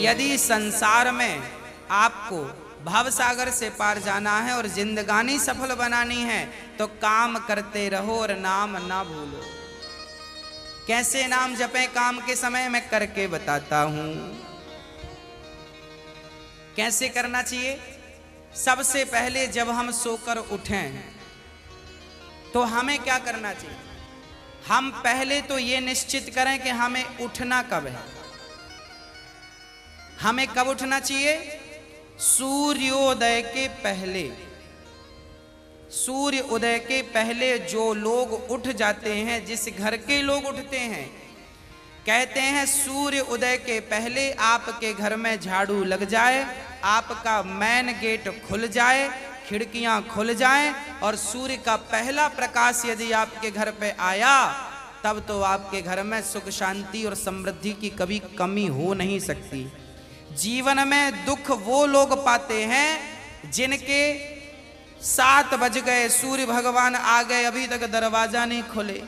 यदि संसार में आपको भवसागर से पार जाना है और जिंदगानी सफल बनानी है तो काम करते रहो और नाम ना भूलो। कैसे नाम जपें काम के समय, मैं करके बताता हूं। कैसे करना चाहिए? सबसे पहले जब हम सोकर उठें तो हमें क्या करना चाहिए? हम पहले तो ये निश्चित करें कि हमें उठना कब है। हमें कब उठना चाहिए? सूर्योदय के पहले। सूर्य उदय के पहले जो लोग उठ जाते हैं, जिस घर के लोग उठते हैं, कहते हैं सूर्य उदय के पहले आपके घर में झाड़ू लग जाए, आपका मेन गेट खुल जाए, खिड़कियां खुल जाएं और सूर्य का पहला प्रकाश यदि आपके घर पे आया तब तो आपके घर में सुख शांति और समृद्धि की कभी कमी हो नहीं सकती। जीवन में दुख वो लोग पाते हैं जिनके 7 बज गए, सूर्य भगवान आ गए, अभी तक दरवाजा नहीं खुले,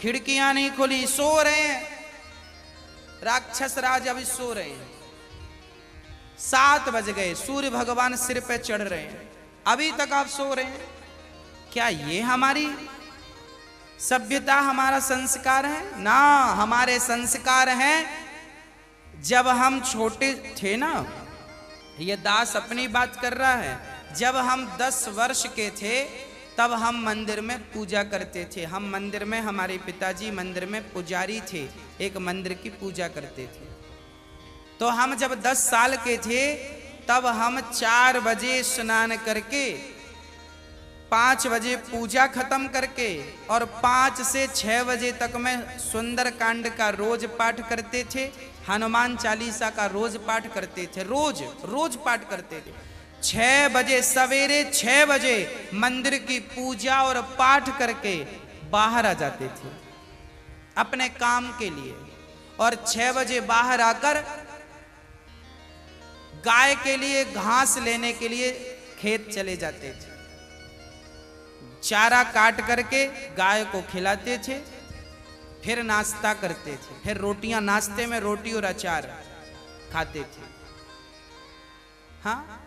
खिड़कियां नहीं खुली, सो रहे हैं, राक्षस राज अभी सो रहे हैं। 7 बज गए, सूर्य भगवान सिर पे चढ़ रहे हैं, अभी तक आप सो रहे हैं। क्या ये हमारी सभ्यता, हमारा संस्कार है? ना, हमारे संस्कार हैं जब हम छोटे थे ना, ये दास अपनी बात कर रहा है, जब हम 10 वर्ष के थे तब हम मंदिर में पूजा करते थे। हम मंदिर में, हमारे पिताजी मंदिर में पुजारी थे, एक मंदिर की पूजा करते थे। तो हम जब 10 साल के थे तब हम 4 बजे स्नान करके 5 बजे पूजा खत्म करके और 5 से 6 बजे तक में सुंदर कांड का रोज पाठ करते थे, हनुमान चालीसा का रोज पाठ करते थे, रोज पाठ करते थे। 6 बजे, सवेरे 6 बजे मंदिर की पूजा और पाठ करके बाहर आ जाते थे अपने काम के लिए, और 6 बजे बाहर आकर गाय के लिए घास लेने के लिए खेत चले जाते थे। चारा काट करके गाय को खिलाते थे, फिर नाश्ता करते थे, फिर रोटियां, नाश्ते में रोटी और अचार खाते थे। हाँ,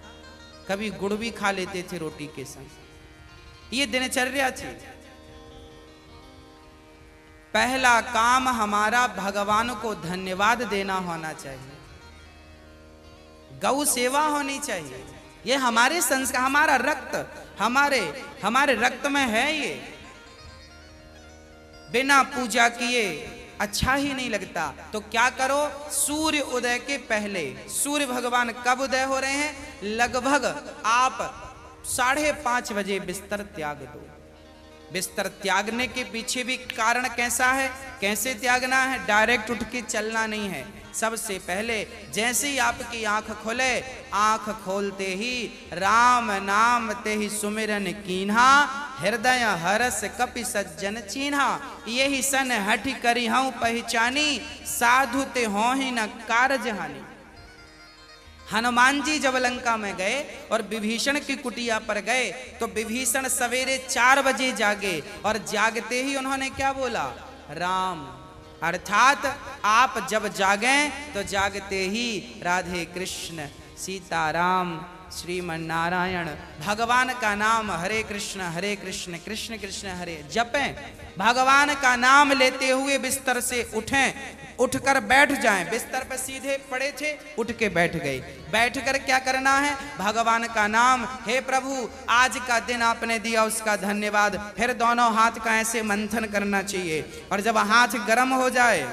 कभी गुड़ भी खा लेते थे रोटी के संग। ये दिनचर्या थी। पहला काम हमारा भगवान को धन्यवाद देना होना चाहिए, गौ सेवा होनी चाहिए। ये हमारे संस्कार, हमारा रक्त, हमारे रक्त में है ये। बिना पूजा किए अच्छा ही नहीं लगता। तो क्या करो? सूर्य उदय के पहले, सूर्य भगवान कब उदय हो रहे हैं? लगभग आप 5:30 बजे बिस्तर त्याग दो। बिस्तर त्यागने के पीछे भी कारण कैसा है, कैसे त्यागना है? डायरेक्ट उठ के चलना नहीं है। सबसे पहले जैसे ही आपकी आंख खुले, आंख खोलते ही राम नाम ते ही सुमिरन कीन्हा, हृदय हरस कपि सज्जन चीन्हा, यही सन हठि करी हूं पहचानी, साधु ते हो ही न कारज हानि। हनुमान जी जब लंका में गए और विभीषण की कुटिया पर गए तो विभीषण सवेरे 4 बजे जागे और जागते ही उन्होंने क्या बोला? राम। अर्थात आप जब जागें तो जागते ही राधे कृष्ण, सीताराम, श्रीमन नारायण, भगवान का नाम हरे कृष्ण कृष्ण कृष्ण हरे जपें। भगवान का नाम लेते हुए बिस्तर से उठें, उठकर बैठ जाएं। बिस्तर पर सीधे पड़े थे, उठ के बैठ गए। बैठकर क्या करना है? भगवान का नाम, हे प्रभु आज का दिन आपने दिया उसका धन्यवाद। फिर दोनों हाथ का ऐसे मंथन करना चाहिए, और जब हाथ गर्म हो जाए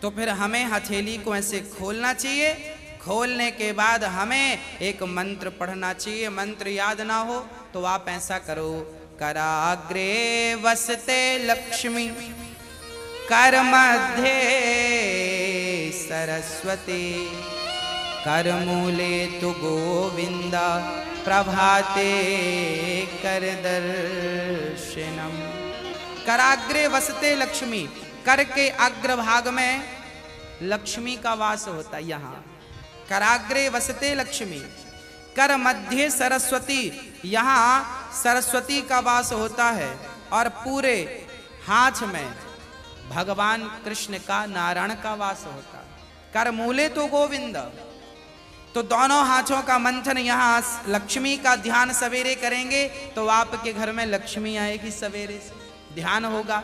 तो फिर हमें हथेली को ऐसे खोलना चाहिए। खोलने के बाद हमें एक मंत्र पढ़ना चाहिए। मंत्र याद ना हो तो आप ऐसा करो, कराग्रे वसते लक्ष्मी, कर मध्य सरस्वती, कर मूले तु गोविंदा, प्रभाते कर दर्शनम। कराग्रे वसते लक्ष्मी, कर के अग्रभाग में लक्ष्मी का वास होता है। यहाँ कराग्रे वसते लक्ष्मी, कर मध्य सरस्वती, यहाँ सरस्वती का वास होता है, और पूरे हाथ में भगवान कृष्ण का, नारायण का वास होता है। कर मूले तो गोविंद। तो दोनों हाथों का मंथन, यहाँ लक्ष्मी का ध्यान सवेरे करेंगे तो आपके घर में लक्ष्मी आएगी, सवेरे से ध्यान होगा।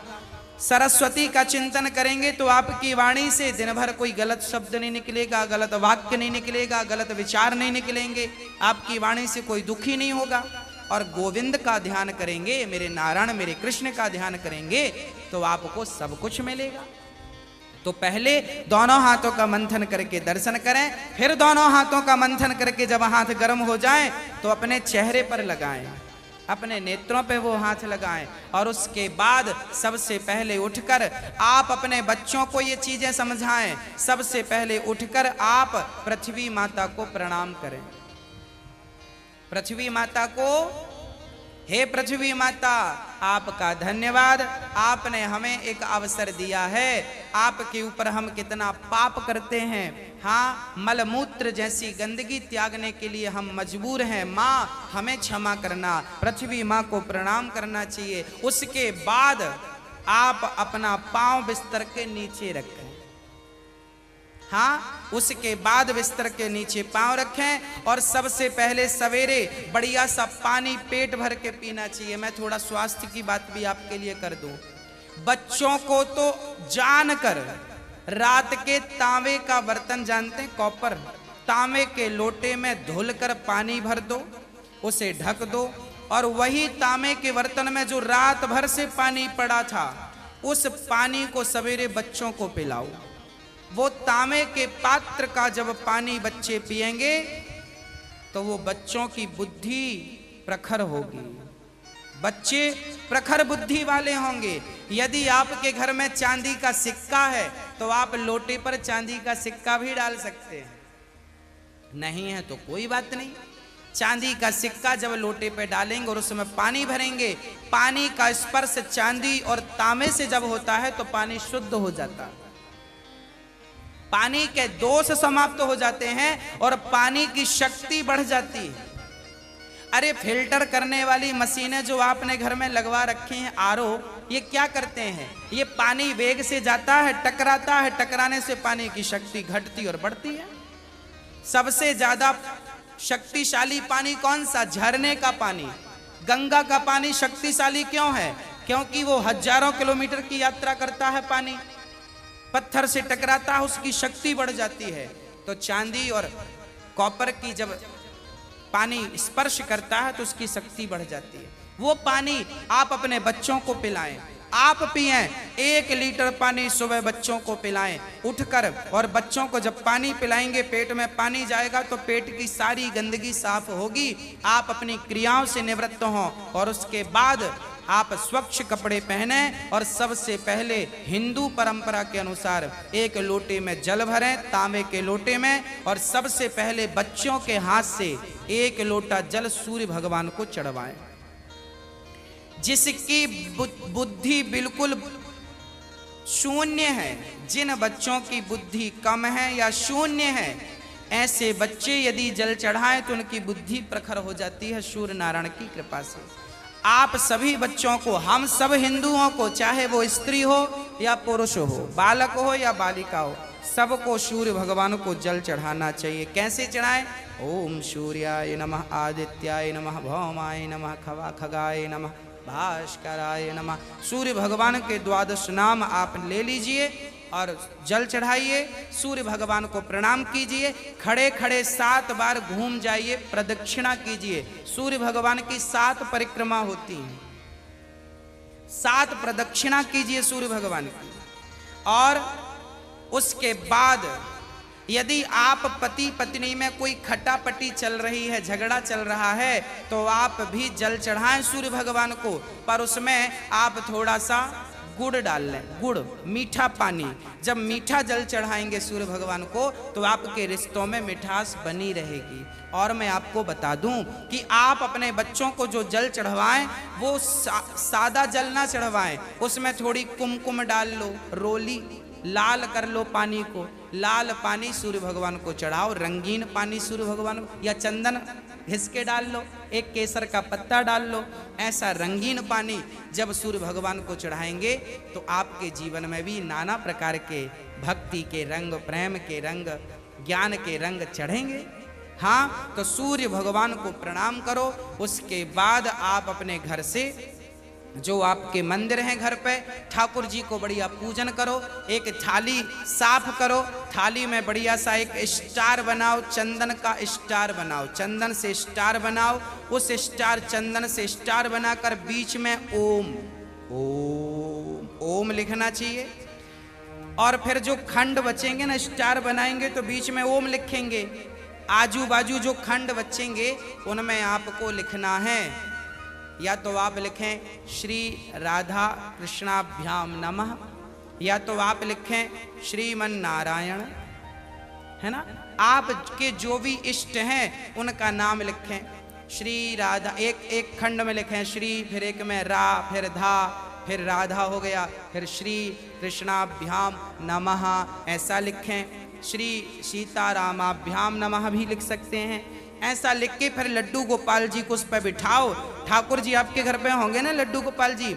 सरस्वती का चिंतन करेंगे तो आपकी वाणी से दिन भर कोई गलत शब्द नहीं निकलेगा, गलत वाक्य नहीं निकलेगा, गलत विचार नहीं निकलेंगे, आपकी वाणी से कोई दुखी नहीं होगा। और गोविंद का ध्यान करेंगे, मेरे नारायण मेरे कृष्ण का ध्यान करेंगे तो आपको सब कुछ मिलेगा। तो पहले दोनों हाथों का मंथन करके दर्शन करें, फिर दोनों हाथों का मंथन करके जब हाथ गर्म हो जाए तो अपने चेहरे पर लगाएं, अपने नेत्रों पे वो हाथ लगाएं। और उसके बाद सबसे पहले उठकर आप अपने बच्चों को ये चीजें समझाएं। सबसे पहले उठकर आप पृथ्वी माता को प्रणाम करें। पृथ्वी माता को, हे पृथ्वी माता, आपका धन्यवाद, आपने हमें एक अवसर दिया है। आपके ऊपर हम कितना पाप करते हैं, हाँ, मलमूत्र जैसी गंदगी त्यागने के लिए हम मजबूर हैं। माँ हमें क्षमा करना, पृथ्वी माँ को प्रणाम करना चाहिए। उसके बाद आप अपना पांव बिस्तर के नीचे रखें, हाँ, उसके बाद बिस्तर के नीचे पांव रखें। और सबसे पहले सवेरे बढ़िया सा पानी पेट भर के पीना चाहिए। मैं थोड़ा स्वास्थ्य की बात भी आपके लिए कर दूं। बच्चों को तो जानकर रात के तांबे का बर्तन जानते हैं, कॉपर, तांबे के लोटे में धुलकर पानी भर दो, उसे ढक दो, और वही तांबे के बर्तन में जो रात भर से पानी पड़ा था उस पानी को सवेरे बच्चों को पिलाओ। वो तांबे के पात्र का जब पानी बच्चे पिएंगे तो वो बच्चों की बुद्धि प्रखर होगी, बच्चे प्रखर बुद्धि वाले होंगे। यदि आपके घर में चांदी का सिक्का है तो आप लोटे पर चांदी का सिक्का भी डाल सकते हैं, नहीं है तो कोई बात नहीं। चांदी का सिक्का जब लोटे पे डालेंगे और उसमें पानी भरेंगे, पानी का स्पर्श चांदी और तांबे से जब होता है तो पानी शुद्ध हो जाता है, पानी के दोष समाप्त हो जाते हैं और पानी की शक्ति बढ़ जाती है। अरे फिल्टर करने वाली मशीनें जो आपने घर में लगवा रखी हैं, आरओ, ये क्या करते हैं? ये पानी वेग से जाता है, टकराता है, टकराने से पानी की शक्ति घटती और बढ़ती है। सबसे ज्यादा शक्तिशाली पानी कौन सा? झरने का पानी। गंगा का पानी शक्तिशाली क्यों है? क्योंकि वो हजारों किलोमीटर की यात्रा करता है, पानी पत्थर से टकराता है, उसकी शक्ति बढ़ जाती है। तो चांदी और कॉपर की जब पानी स्पर्श करता है तो उसकी शक्ति बढ़ जाती है। वो पानी आप अपने बच्चों को पिलाएं, आप पिएं। 1 लीटर पानी सुबह बच्चों को पिलाएं उठकर, और बच्चों को जब पानी पिलाएंगे पेट में पानी जाएगा तो पेट की सारी गंदगी साफ होगी, आप अपनी क्रियाओं से निवृत्त हों। और उसके बाद आप स्वच्छ कपड़े पहने और सबसे पहले हिंदू परंपरा के अनुसार 1 लोटे में जल भरें, तांबे के लोटे में, और सबसे पहले बच्चों के हाथ से 1 लोटा जल सूर्य भगवान को चढ़वाएं। जिसकी बुद्धि बिल्कुल शून्य है, जिन बच्चों की बुद्धि कम है या शून्य है, ऐसे बच्चे यदि जल चढ़ाएं तो उनकी बुद्धि प्रखर हो जाती है सूर्य नारायण की कृपा से। आप सभी बच्चों को, हम सब हिंदुओं को, चाहे वो स्त्री हो या पुरुष हो, बालक हो या बालिका हो, सबको सूर्य भगवान को जल चढ़ाना चाहिए। कैसे चढ़ाएं? ओम सूर्याय नमः, आदित्याय नमः, भौमाय नमः, खगाय नमः, भास्कराय नमः। सूर्य भगवान के 12 नाम आप ले लीजिए और जल चढ़ाइए, सूर्य भगवान को प्रणाम कीजिए, खड़े खड़े 7 बार घूम जाइए, प्रदक्षिणा कीजिए। सूर्य भगवान की 7 परिक्रमा होती हैं, 7 प्रदक्षिणा कीजिए सूर्य भगवान की। और उसके बाद यदि आप पति पत्नी में कोई खटापटी चल रही है, झगड़ा चल रहा है, तो आप भी जल चढ़ाएं सूर्य भगवान को, पर उसमें आप थोड़ा सा गुड़ डाल लें, गुड़, मीठा पानी। जब मीठा जल चढ़ाएंगे सूर्य भगवान को तो आपके रिश्तों में मिठास बनी रहेगी। और मैं आपको बता दूं कि आप अपने बच्चों को जो जल चढ़वाएं वो सादा जल ना चढ़वाएं, उसमें थोड़ी कुमकुम डाल लो, रोली, लाल कर लो पानी को, लाल पानी सूर्य भगवान को चढ़ाओ, रंगीन पानी सूर्य भगवान को, या चंदन घिस के डाल लो, एक केसर का पत्ता डाल लो, ऐसा रंगीन पानी जब सूर्य भगवान को चढ़ाएंगे तो आपके जीवन में भी नाना प्रकार के भक्ति के रंग, प्रेम के रंग, ज्ञान के रंग चढ़ेंगे। हाँ, तो सूर्य भगवान को प्रणाम करो। उसके बाद आप अपने घर से जो आपके मंदिर हैं घर पे, ठाकुर जी को बढ़िया पूजन करो, एक थाली साफ करो, थाली में बढ़िया सा एक स्टार बनाओ, चंदन का स्टार बनाओ, चंदन से स्टार बनाओ, उस स्टार चंदन से स्टार बनाकर बीच में ओम ओम ओम लिखना चाहिए। और फिर जो खंड बचेंगे ना, स्टार बनाएंगे तो बीच में ओम लिखेंगे, आजू बाजू जो खंड बचेंगे उनमें आपको लिखना है, या तो आप लिखें श्री राधा कृष्णाभ्याम नमः, या तो आप लिखें श्रीमन नारायण, है ना। आपके जो भी इष्ट हैं उनका नाम लिखें, श्री राधा, एक खंड में लिखें श्री, फिर एक में रा, फिर धा, फिर राधा हो गया, फिर श्री कृष्णाभ्याम नमः ऐसा लिखें, श्री सीतारामाभ्याम नमः भी लिख सकते हैं। ऐसा लिख के फिर लड्डू गोपाल जी को उस पर बिठाओ। ठाकुर जी आपके घर पे होंगे ना लड्डू गोपाल जी,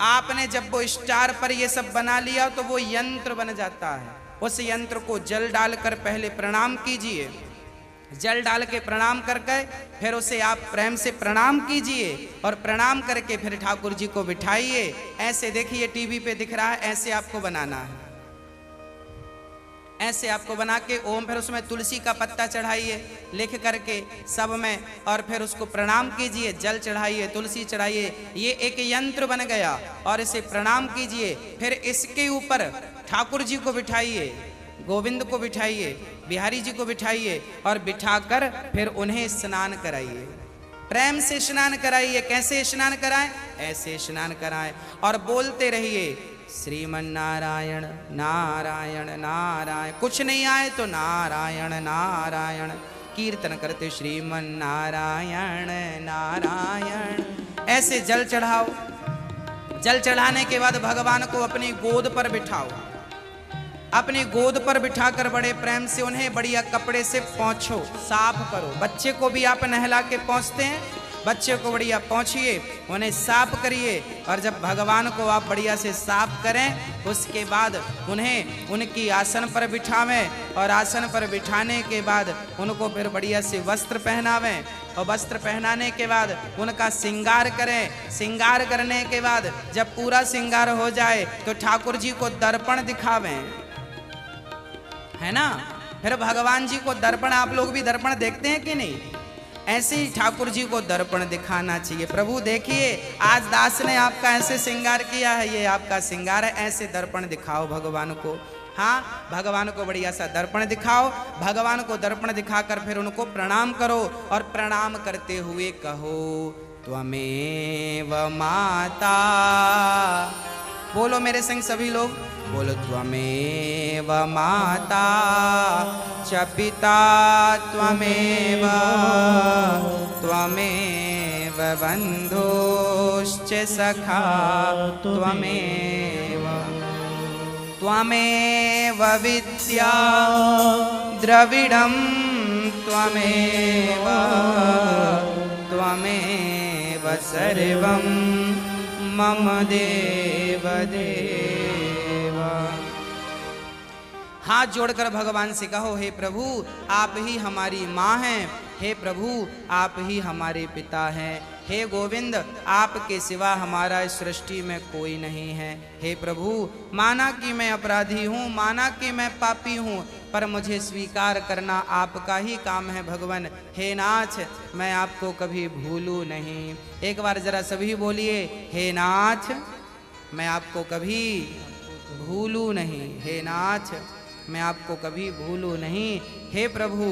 आपने जब वो स्टार पर ये सब बना लिया तो वो यंत्र बन जाता है। उस यंत्र को जल डालकर पहले प्रणाम कीजिए, जल डाल के प्रणाम करके फिर उसे आप प्रेम से प्रणाम कीजिए, और प्रणाम करके फिर ठाकुर जी को बिठाइए। ऐसे देखिए टीवी पे दिख रहा है, ऐसे आपको बनाना है, ऐसे आपको बना के ओम, फिर उसमें तुलसी का पत्ता चढ़ाइए लिख करके सब में, और फिर उसको प्रणाम कीजिए, जल चढ़ाइए, तुलसी चढ़ाइए, ये एक यंत्र बन गया। और इसे प्रणाम कीजिए, फिर इसके ऊपर ठाकुर जी को बिठाइए, गोविंद को बिठाइए, बिहारी जी को बिठाइए, और बिठाकर फिर उन्हें स्नान कराइए, प्रेम से स्नान कराइए। कैसे स्नान कराएं? ऐसे स्नान कराएं, और बोलते रहिए श्रीमन नारायण नारायण नारायण, कुछ नहीं आए तो नारायण नारायण, कीर्तन करते श्रीमन नारायण नारायण। ऐसे जल चढ़ाओ, जल चढ़ाने के बाद भगवान को अपनी गोद पर बिठाओ, अपनी गोद पर बिठाकर बड़े प्रेम से उन्हें बढ़िया कपड़े से पोंछो, साफ करो। बच्चे को भी आप नहला के पोंछते हैं, बच्चे को बढ़िया पोंछिए, उन्हें साफ करिए, और जब भगवान को आप बढ़िया से साफ करें उसके बाद उन्हें उनकी आसन पर बिठावें, और आसन पर बिठाने के बाद उनको फिर बढ़िया से वस्त्र पहनावें, और वस्त्र पहनाने के बाद उनका श्रृंगार करें। श्रृंगार करने के बाद जब पूरा श्रृंगार हो जाए तो ठाकुर जी को दर्पण दिखावें, है ना। फिर भगवान जी को दर्पण, आप लोग भी दर्पण देखते हैं कि नहीं? ऐसे ही ठाकुर जी को दर्पण दिखाना चाहिए। प्रभु देखिए आज दास ने आपका ऐसे श्रृंगार किया है, ये आपका श्रृंगार है, ऐसे दर्पण दिखाओ भगवान को। हाँ, भगवान को बढ़िया सा दर्पण दिखाओ, भगवान को दर्पण दिखाकर फिर उनको प्रणाम करो, और प्रणाम करते हुए कहो त्वमेव माता। बोलो मेरे संग सभी लोग, बोलो त्वमेव माता च पिता त्वमेव, त्वमेव बन्धुश्च सखा त्वमेव, त्वमेव विद्या द्रविडं त्वमेव, त्वमेव सर्वं मम देव देव। हाथ जोड़कर भगवान से कहो, हे प्रभु आप ही हमारी माँ हैं, हे प्रभु आप ही हमारे पिता हैं, हे गोविंद आपके सिवा हमारा इस सृष्टि में कोई नहीं है। हे प्रभु माना कि मैं अपराधी हूँ, माना कि मैं पापी हूँ, पर मुझे स्वीकार करना आपका ही काम है भगवान। हे नाथ मैं आपको कभी भूलूं नहीं। एक बार जरा सभी बोलिए, हे नाथ मैं आपको कभी भूलूं नहीं, हे नाथ मैं आपको कभी भूलूं नहीं। हे प्रभु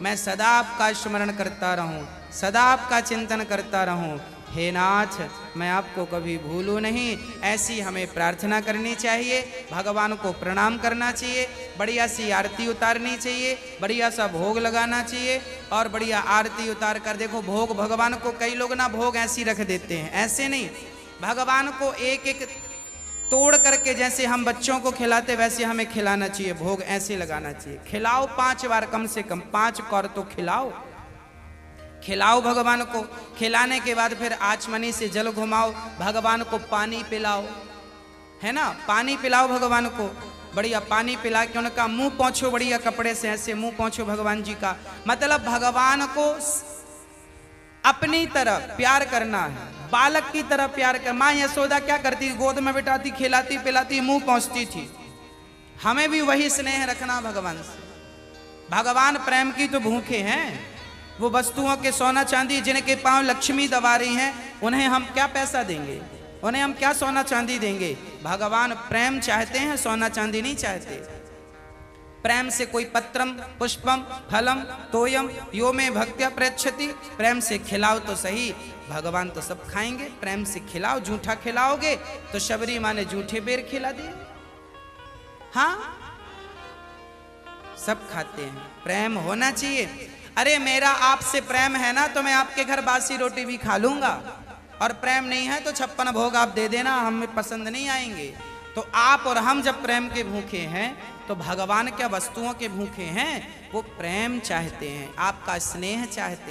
मैं सदा आपका स्मरण करता रहूं, सदा आपका चिंतन करता रहूं। हे नाथ मैं आपको कभी भूलूं नहीं। ऐसी हमें प्रार्थना करनी चाहिए, भगवान को प्रणाम करना चाहिए, बढ़िया सी आरती उतारनी चाहिए, बढ़िया सा भोग लगाना चाहिए, और बढ़िया आरती उतार कर देखो भोग भगवान को, कई लोग ना भोग ऐसी रख देते हैं, ऐसे नहीं, भगवान को एक एक तोड़ करके जैसे हम बच्चों को खिलाते वैसे हमें खिलाना चाहिए, भोग ऐसे लगाना चाहिए। खिलाओ 5 बार, कम से कम 5 कौर तो खिलाओ। खिलाओ भगवान को। खिलाने के बाद फिर आचमनी से जल घुमाओ, भगवान को पानी पिलाओ, है ना, पानी पिलाओ भगवान को। बढ़िया पानी पिला के उनका मुंह पोंछो, बढ़िया कपड़े से ऐसे मुंह पोंछो भगवान जी का। मतलब भगवान को अपनी तरह प्यार करना है, बालक की तरह प्यार कर। माँ यशोदा क्या करती, गोद में बिठाती, खिलाती पिलाती, मुंह पहुंचती थी। हमें भी वही स्नेह रखना भगवान से। भगवान प्रेम की तो भूखे हैं। वो वस्तुओं के सोना चांदी जिनके पांव लक्ष्मी दबा रही हैं, उन्हें हम क्या पैसा देंगे, उन्हें हम क्या सोना चांदी देंगे। भगवान प्रेम चाहते हैं, सोना चांदी नहीं चाहते। प्रेम से कोई पत्रम पुष्पम फलम तोयम यो में भक्त्या प्रयच्छति, प्रेम से खिलाओ तो सही, भगवान तो सब खाएंगे। प्रेम से खिलाओ, झूठा खिलाओगे तो शबरी माँ ने झूठे बेर खिला दिए। हाँ, सब खाते हैं, प्रेम होना चाहिए। अरे मेरा आपसे प्रेम है ना तो मैं आपके घर बासी रोटी भी खा लूंगा, और प्रेम नहीं है तो 56 भोग आप दे देना, हमें पसंद नहीं आएंगे। तो आप और हम जब प्रेम के भूखे हैं तो भगवान क्या वस्तुओं के भूखे हैं, वो प्रेम चाहते हैं, आपका स्नेह चाहते हैं।